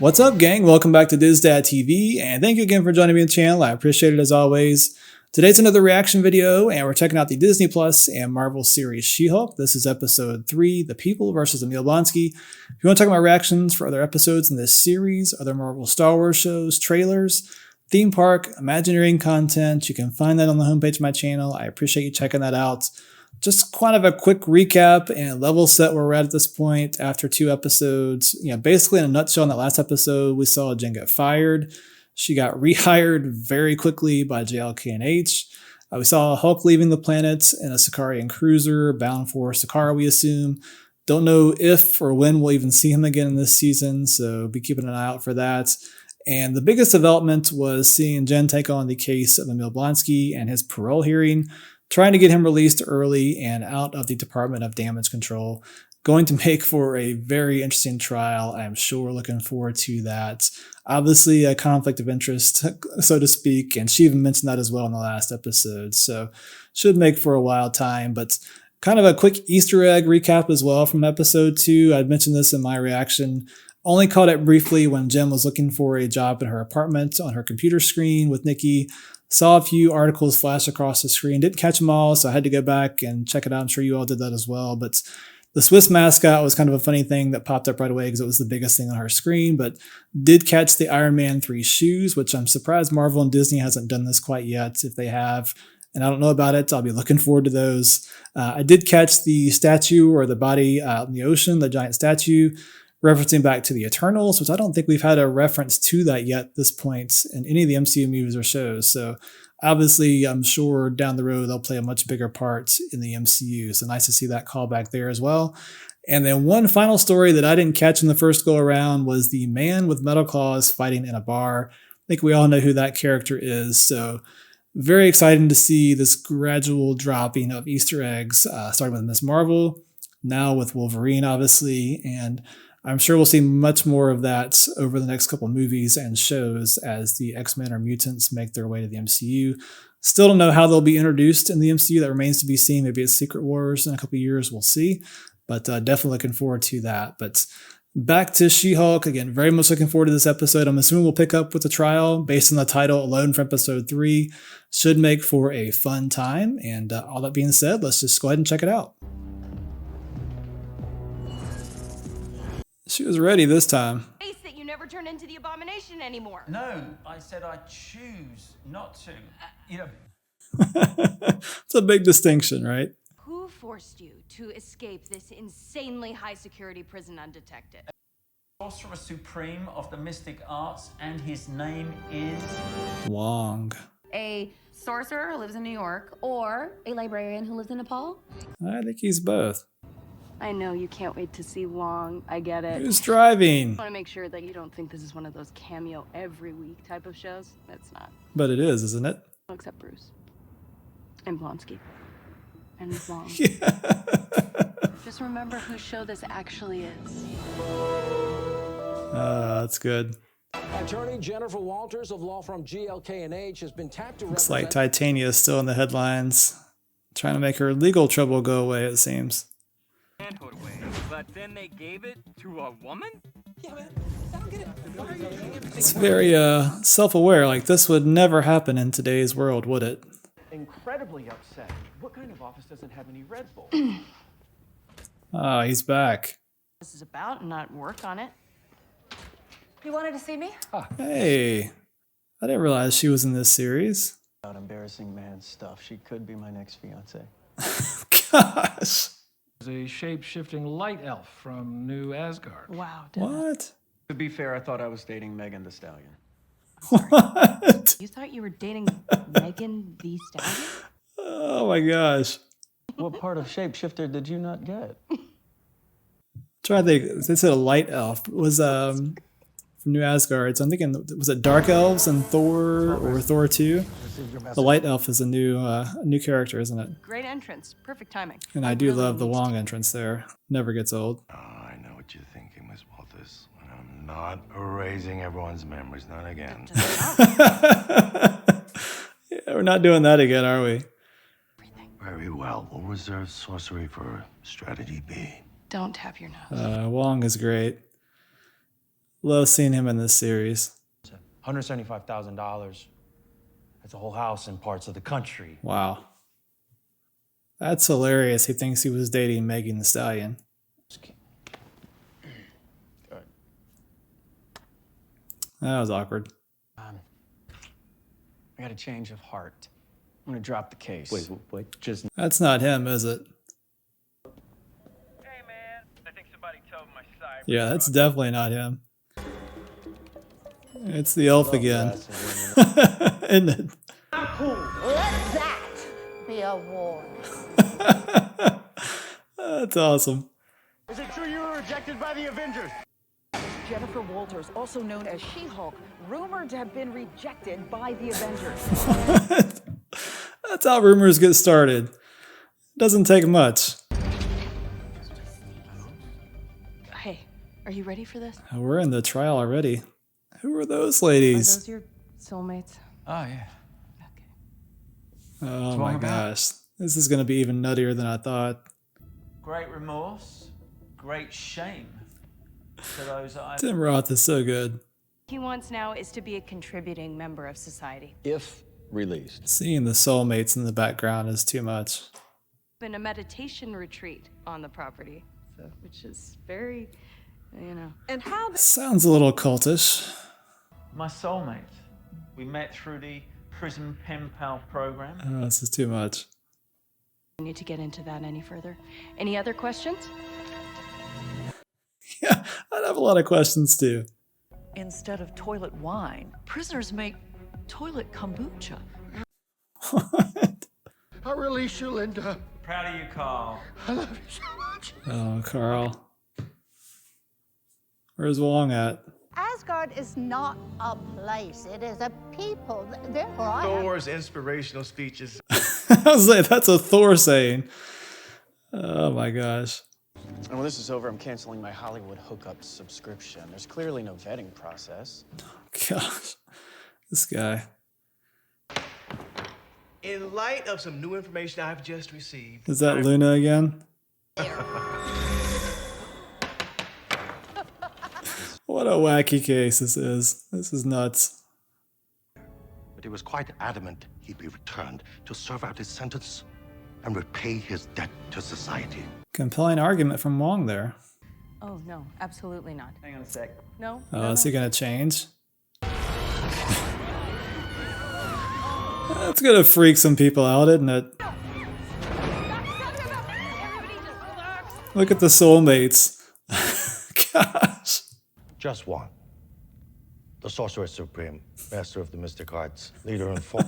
What's up, gang? Welcome back to DizDad TV, and thank you again for joining me on the channel. I appreciate it as always. Today's another reaction video, and we're checking out the Disney Plus and Marvel series She-Hulk. This is episode 3, The People versus Emil Blonsky. If you want to talk about reactions for other episodes in this series, other Marvel Star Wars shows, trailers, theme park, Imagineering content, you can find that on the homepage of my channel. I appreciate you checking that out. Just kind of a quick recap and level set where we're at this point after 2 episodes. Basically in a nutshell, in that last episode, we saw Jen get fired. She got rehired very quickly by JLK&H. We saw Hulk leaving the planet in a Sicarian cruiser bound for Sakaar, we assume. Don't know if or when we'll even see him again in this season, so be keeping an eye out for that. And the biggest development was seeing Jen take on the case of Emil Blonsky and his parole hearing, trying to get him released early and out of the Department of Damage Control. Going to make for a very interesting trial, I'm sure. Looking forward to that. Obviously, a conflict of interest, so to speak, and she even mentioned that as well in the last episode. So, should make for a wild time, but kind of a quick Easter egg recap as well from episode 2. I'd mentioned this in my reaction. Only caught it briefly when Jen was looking for a job in her apartment on her computer screen with Nikki. Saw a few articles flash across the screen. Didn't catch them all, so I had to go back and check it out. I'm sure you all did that as well. But the Swiss mascot was kind of a funny thing that popped up right away because it was the biggest thing on her screen. But did catch the Iron Man 3 shoes, which I'm surprised Marvel and Disney hasn't done this quite yet. If they have, and I don't know about it, I'll be looking forward to those. I did catch the statue or the body out in the ocean, the giant statue, referencing back to the Eternals, which I don't think we've had a reference to that yet at this point in any of the MCU movies or shows. So obviously, I'm sure down the road they'll play a much bigger part in the MCU. So nice to see that callback there as well. And then one final story that I didn't catch in the first go around was the man with metal claws fighting in a bar. I think we all know who that character is. So very exciting to see this gradual dropping of Easter eggs, starting with Ms. Marvel, now with Wolverine, obviously, and I'm sure we'll see much more of that over the next couple movies and shows as the X-Men or mutants make their way to the MCU. Still don't know how they'll be introduced in the MCU. That remains to be seen. Maybe it's Secret Wars in a couple years. We'll see. But definitely looking forward to that. But back to She-Hulk. Again, very much looking forward to this episode. I'm assuming we'll pick up with the trial based on the title alone for episode 3. Should make for a fun time. And all that being said, let's just go ahead and check it out. She was ready this time. That you never turn into the Abomination anymore. No, I said I choose not to. It's a big distinction, right? Who forced you to escape this insanely high security prison undetected? Sorcerer Supreme of the Mystic Arts, and his name is Wong. A sorcerer who lives in New York, or a librarian who lives in Nepal? I think he's both. I know you can't wait to see Wong. I get it. Who's driving? I want to make sure that you don't think this is one of those cameo every week type of shows. It's not. But it is, isn't it? Except Bruce. And Blonsky. And Wong. Yeah. Just remember whose show this actually is. That's good. Attorney Jennifer Walters of law firm JLK&H has been tapped to Looks like Titania is still in the headlines. Trying to make her legal trouble go away, it seems. But then they gave it to a woman? Yeah, man. I don't get it. It's very self-aware. Like, this would never happen in today's world, would it? Incredibly upset. What kind of office doesn't have any Red Bull? Ah, he's back. This is about and not work on it. You wanted to see me? Hey, I didn't realize she was in this series. About embarrassing man stuff. She could be my next fiance. Gosh. A shape-shifting light elf from New Asgard. Wow. What? To be fair, I thought I was dating Megan the Stallion. What? You thought you were dating Megan the Stallion? Oh my gosh. What part of shapeshifter did you not get? Try to think. They said a light elf. It was from New Asgard. So I'm thinking, was it Dark Elves in Thor or Thor 2? The light elf is a new character, isn't it? Great entrance. Perfect timing. And I do love the Wong entrance there. Never gets old. Oh, I know what you're thinking, Miss Walters. I'm not erasing everyone's memories, not again. Yeah, we're not doing that again, are we? Very well. We'll reserve sorcery for strategy B. Don't tap your nose. Wong is great. Love seeing him in this series. $175,000. That's a whole house in parts of the country. Wow. That's hilarious. He thinks he was dating Megan Thee Stallion. That was awkward. I got a change of heart. I'm gonna drop the case. Wait, just... That's not him, is it? Hey man, I think somebody towed my cyber. Yeah, that's definitely not him. It's the elf again. Isn't it? Let that be a warning. That's awesome. Is it true you were rejected by the Avengers? Jennifer Walters, also known as She-Hulk, rumored to have been rejected by the Avengers. That's how rumors get started. Doesn't take much. Hey, are you ready for this? We're in the trial already. Who are those Are ladies? those your soulmates? Oh, yeah. Okay. Oh wrong my about? gosh. This is going to be even nuttier than I thought. Great remorse, great shame to those that I've... Tim Roth is so good. He wants now is to be a contributing member of society. If released. Seeing the soulmates in the background is too much. Been a meditation retreat on the property, which is very, you know. And how Sounds a little cultish. My soulmate. We met through the prison pen pal program. Oh, this is too much. I need to get into that any further. Any other questions? Yeah, I'd have a lot of questions too. instead of toilet wine, prisoners make toilet kombucha? I'll release you, Linda. Proud of you, Carl. I love you so much. Oh, Carl. Where's Wong at? Asgard is not a place. It is a people. Therefore, I have... Thor's inspirational speeches. I was like, that's a Thor saying. Oh my gosh. And when this is over, I'm canceling my Hollywood hookup subscription. There's clearly no vetting process. Gosh. This guy. In light of some new information I've just received... Is that Luna again? What a wacky case this is. This is nuts. But he was quite adamant he'd be returned to serve out his sentence and repay his debt to society. Compelling argument from Wong there. Oh, no, absolutely not. Hang on a sec. No. Oh, is he gonna change? That's gonna freak some people out, isn't it? Look at the soulmates. Gosh. Just one. The Sorcerer Supreme, master of the mystic arts, leader in full.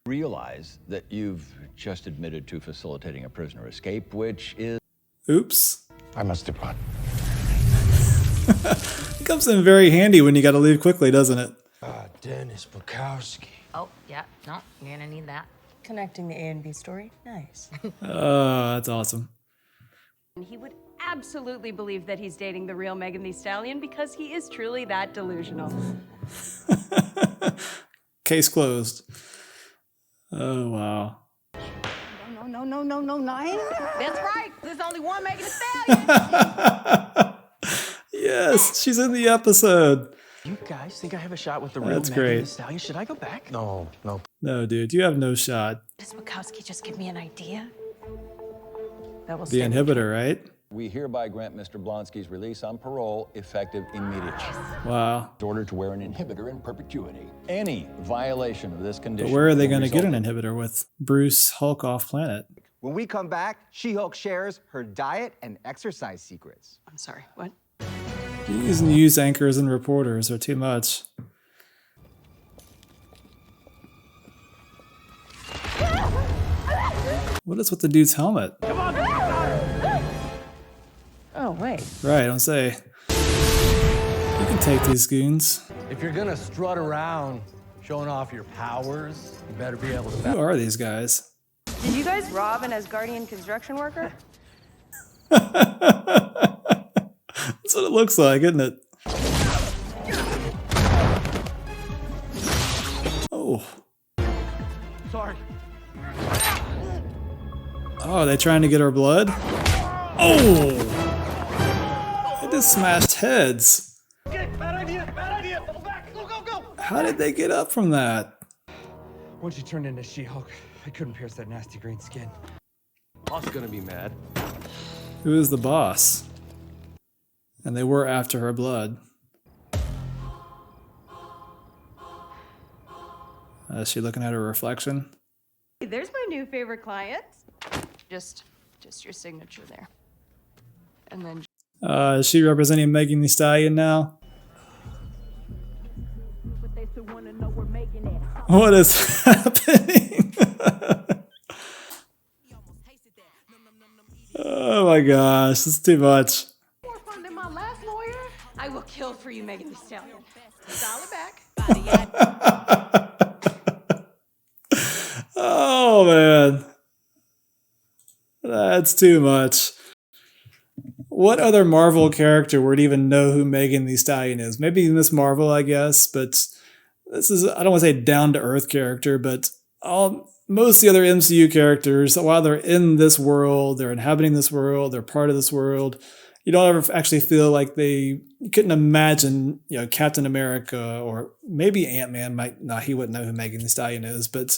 Realize that you've just admitted to facilitating a prisoner escape, which is... Oops. I must depart. It comes in very handy when you gotta leave quickly, doesn't it? Dennis Bukowski. Oh, yeah, no, you're gonna need that. Connecting the A and B story? Nice. Oh, that's awesome. And he would absolutely believe that he's dating the real Megan Thee Stallion because he is truly that delusional. Case closed. Oh, wow. No, nine. That's right. There's only one Megan Thee Stallion. Yes, she's in the episode. You guys think I have a shot with the real That's Megan Thee great. Stallion? Should I go back? No. No, dude, you have no shot. Does Bukowski just give me an idea? That will The inhibitor, right? We hereby grant Mr. Blonsky's release on parole effective immediately. Wow. In order to wear an inhibitor in perpetuity. Any violation of this condition... But where are they will going to get an result inhibitor with Bruce Hulk off planet? When we come back, She-Hulk shares her diet and exercise secrets. I'm sorry, what? These news anchors and reporters are too much. What is with the dude's helmet? Oh, wait. Right, don't say. You can take these goons. If you're gonna strut around showing off your powers, you better be able to... Who are these guys? Did you guys rob an Asgardian construction worker? That's what it looks like, isn't it? Oh. Sorry. Oh, are they trying to get her blood? Oh! It just smashed heads. Okay, bad idea, bad idea. Fall back, go, go, go. How did they get up from that? Once you turned into She-Hulk, I couldn't pierce that nasty green skin. Boss gonna be mad. Who is the boss? And they were after her blood. Is she looking at her reflection? There's my new favorite client. Just your signature there. And then Is she representing Megan Thee Stallion now? What is happening? Oh my gosh, this is too much. more fun than my last lawyer. I will kill for you, Megan Thee Stallion. Dollar back. Oh man. That's too much. What other Marvel character would even know who Megan Thee Stallion is? Maybe Miss Marvel, I guess, but this is, I don't want to say down-to-earth character, but most of the other MCU characters, while they're in this world, they're inhabiting this world, they're part of this world, you don't ever actually feel like you couldn't imagine, Captain America or maybe Ant-Man he wouldn't know who Megan Thee Stallion is, but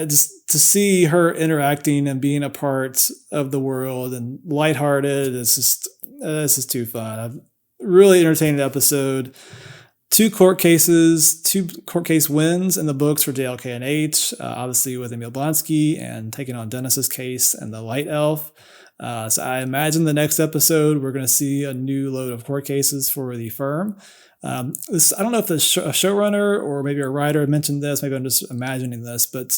just to see her interacting and being a part of the world and lighthearted, this is too fun. A really entertaining episode. Two court case wins in the books for JLK and H, obviously with Emil Blonsky and taking on Dennis's case and the Light Elf. So I imagine the next episode we're going to see a new load of court cases for the firm. I don't know if the showrunner or maybe a writer mentioned this, maybe I'm just imagining this, but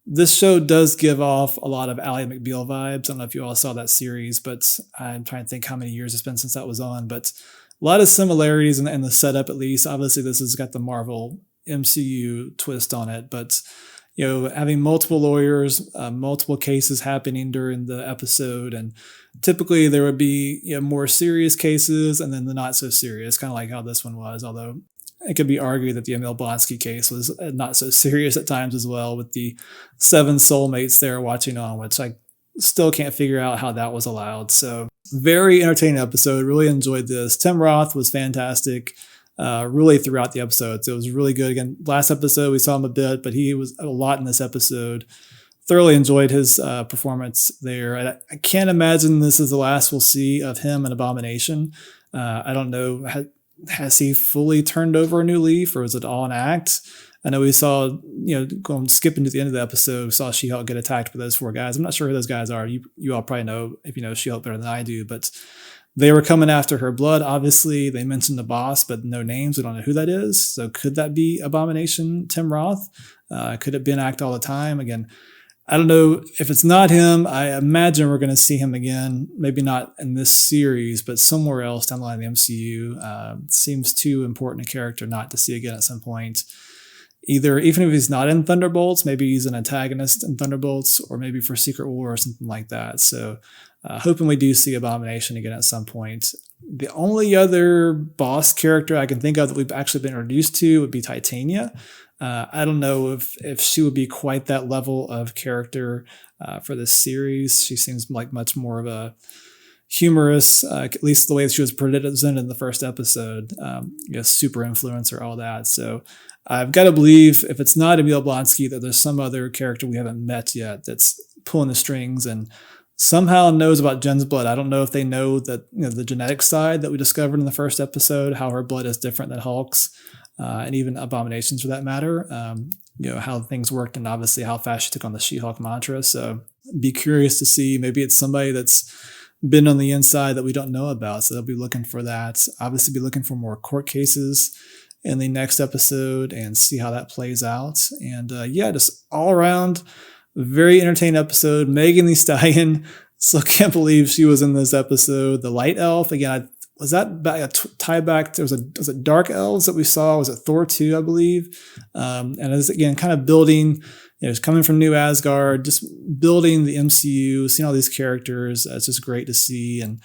this show does give off a lot of Ally McBeal vibes. I don't know if you all saw that series, but I'm trying to think how many years it's been since that was on, but a lot of similarities in the setup, at least. Obviously, this has got the Marvel MCU twist on it, but having multiple lawyers, multiple cases happening during the episode, and typically there would be more serious cases and then the not so serious, kind of like how this one was. Although it could be argued that the Emil Blonsky case was not so serious at times as well, with the 7 soulmates there watching on, which I still can't figure out how that was allowed. So very entertaining episode. Really enjoyed this. Tim Roth was fantastic. Really throughout the episodes. It was really good. Again, last episode we saw him a bit, but he was a lot in this episode. Thoroughly enjoyed his performance there. I can't imagine this is the last we'll see of him in Abomination. I don't know, has he fully turned over a new leaf, or is it all an act? I know we saw, skipping to the end of the episode, we saw She-Hulk get attacked by those 4 guys. I'm not sure who those guys are. You all probably know, if you know She-Hulk better than I do, but they were coming after her blood. Obviously, they mentioned the boss, but no names. We don't know who that is. So could that be Abomination, Tim Roth? Could it be an act all the time? Again, I don't know. If it's not him, I imagine we're going to see him again. Maybe not in this series, but somewhere else down the line in the MCU. Seems too important a character not to see again at some point. Even if he's not in Thunderbolts, maybe he's an antagonist in Thunderbolts, or maybe for Secret War or something like that. So hoping we do see Abomination again at some point. The only other boss character I can think of that we've actually been introduced to would be Titania. I don't know if she would be quite that level of character for this series. She seems like much more of a humorous, at least the way she was presented in the first episode, super influencer, all that. So I've got to believe, if it's not Emil Blonsky, that there's some other character we haven't met yet that's pulling the strings and somehow knows about Jen's blood. I don't know if they know that the genetic side that we discovered in the first episode, how her blood is different than Hulk's, and even Abomination's for that matter. How things worked, and obviously how fast she took on the She-Hulk mantra. So be curious to see. Maybe it's somebody that's been on the inside that we don't know about. So they'll be looking for that. Obviously, be looking for more court cases in the next episode and see how that plays out. And just all around, very entertaining episode. Megan Thee Stallion, still can't believe she was in this episode. The Light Elf, again, was that a tie back? Was it Dark Elves that we saw? Was it Thor 2, I believe? And it's again kind of building, it's coming from New Asgard, just building the MCU, seeing all these characters. It's just great to see. And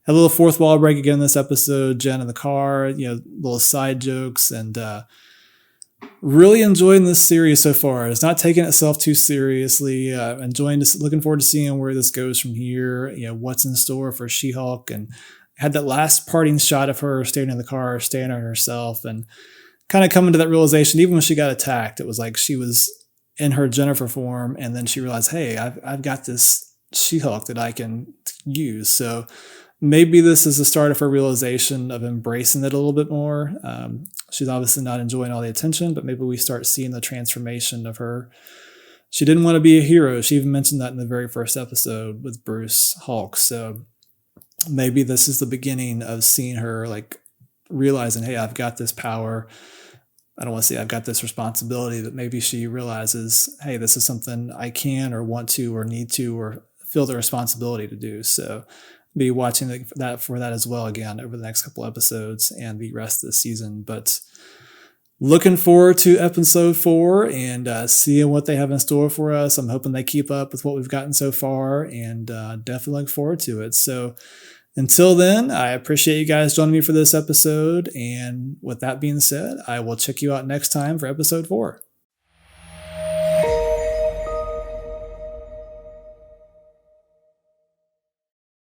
a little fourth wall break again in this episode. Jen in the car, little side jokes, and really enjoying this series so far. It's not taking itself too seriously. Enjoying this, looking forward to seeing where this goes from here. What's in store for She-Hulk, and had that last parting shot of her standing in the car, staring at herself, and kind of coming to that realization. Even when she got attacked, it was like she was in her Jennifer form, and then she realized, hey, I've got this She-Hulk that I can use. So maybe this is the start of her realization of embracing it a little bit more. She's obviously not enjoying all the attention, but maybe we start seeing the transformation of her. She didn't want to be a hero. She even mentioned that in the very first episode with Bruce Hulk. So maybe this is the beginning of seeing her like realizing, hey, I've got this power. I don't want to say I've got this responsibility, but maybe she realizes, hey, this is something I can or want to or need to or feel the responsibility to do. So be watching that for that as well again over the next couple episodes and the rest of the season. But looking forward to episode 4 and seeing what they have in store for us. I'm hoping they keep up with what we've gotten so far, and definitely look forward to it. So until then, I appreciate you guys joining me for this episode. And with that being said, I will check you out next time for episode 4.